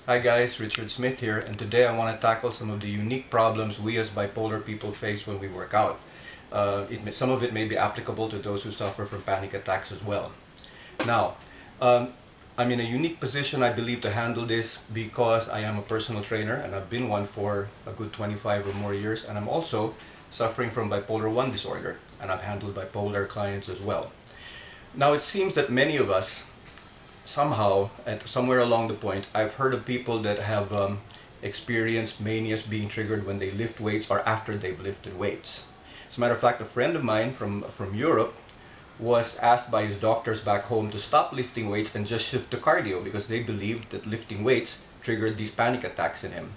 Hi guys, Richard Smith here, and today I want to tackle some of the unique problems we as bipolar people face when we work out. Some of it may be applicable to those who suffer from panic attacks as well. Now, I'm in a unique position, I believe, to handle this because I am a personal trainer and I've been one for a good 25 or more years, and I'm also suffering from bipolar 1 disorder, and I've handled bipolar clients as well. Now, it seems that many of us somehow, somewhere along the point, I've heard of people that have experienced manias being triggered when they lift weights or after they've lifted weights. As a matter of fact, a friend of mine from Europe was asked by his doctors back home to stop lifting weights and just shift to cardio because they believed that lifting weights triggered these panic attacks in him.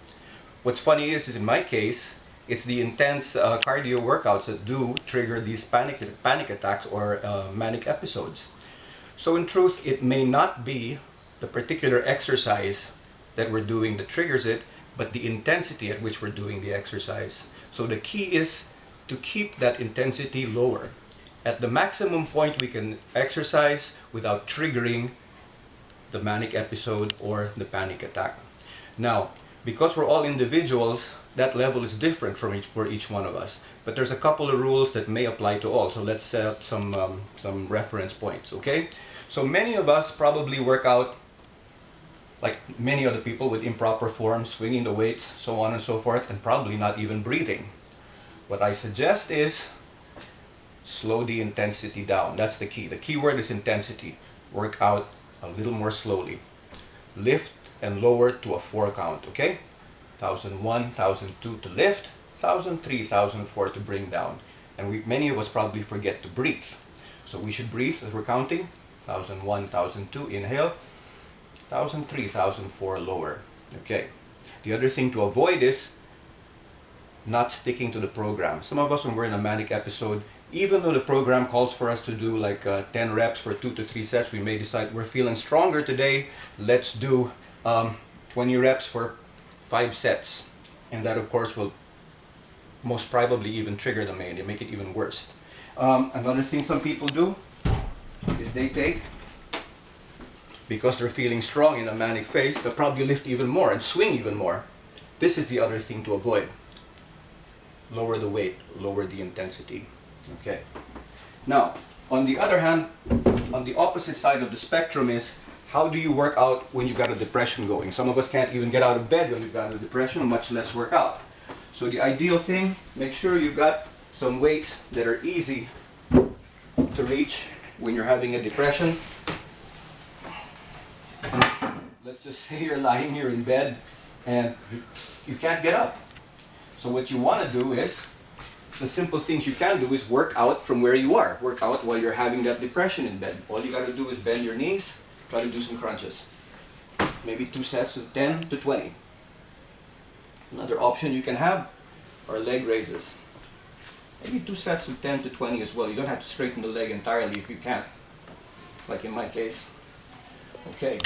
What's funny is in my case, it's the intense cardio workouts that do trigger these panic attacks or manic episodes. So in truth, it may not be the particular exercise that we're doing that triggers it, but the intensity at which we're doing the exercise. So the key is to keep that intensity lower. At the maximum point we can exercise without triggering the manic episode or the panic attack. Now, because we're all individuals, that level is different for each one of us. But there's a couple of rules that may apply to all. So let's set some reference points, okay? So many of us probably work out like many other people with improper form, swinging the weights, so on and so forth, and probably not even breathing. What I suggest is slow the intensity down. That's the key. The key word is intensity. Work out a little more slowly. Lift and lower to a 4 count, okay? 1001, 1002 to lift, 1003, 1004 to bring down. And many of us probably forget to breathe. So we should breathe as we're counting. 1001, 1002, inhale. 1003, 1004, lower. Okay. The other thing to avoid is not sticking to the program. Some of us, when we're in a manic episode, even though the program calls for us to do like 10 reps for 2 to 3 sets, we may decide we're feeling stronger today. Let's do 20 reps for 5 sets. And that, of course, will most probably even trigger the mania, make it even worse. Another thing some people do is they take, because they're feeling strong in a manic phase, they'll probably lift even more and swing even more. This is the other thing to avoid. Lower the weight, lower the intensity. Okay. Now, on the other hand, on the opposite side of the spectrum is, how do you work out when you've got a depression going? Some of us can't even get out of bed when we've got a depression, much less work out. So the ideal thing, make sure you've got some weights that are easy to reach when you're having a depression. Let's just say you're lying here in bed and you can't get up. So what you want to do is, the simple things you can do is work out from where you are. Work out while you're having that depression in bed. All you got to do is bend your knees, try to do some crunches. Maybe 2 sets of 10 to 20. Another option you can have are leg raises. Maybe 2 sets of 10 to 20 as well. You don't have to straighten the leg entirely if you can't, like in my case. Okay.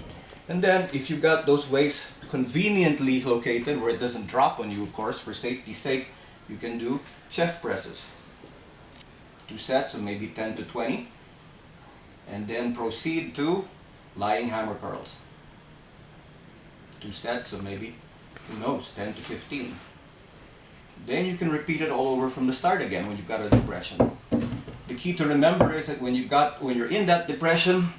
And then if you've got those weights conveniently located where it doesn't drop on you, of course, for safety's sake, you can do chest presses. 2 sets of maybe 10 to 20. And then proceed to lying hammer curls. 2 sets of maybe, who knows, 10 to 15. Then you can repeat it all over from the start again when you've got a depression. The key to remember is that when you're in that depression,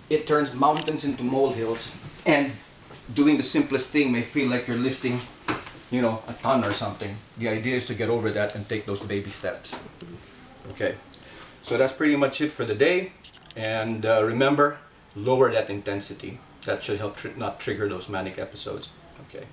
it turns mountains into molehills, and doing the simplest thing may feel like you're lifting, a ton or something. The idea is to get over that and take those baby steps. Okay, so that's pretty much it for the day. And remember, lower that intensity. That should help not trigger those manic episodes. Okay.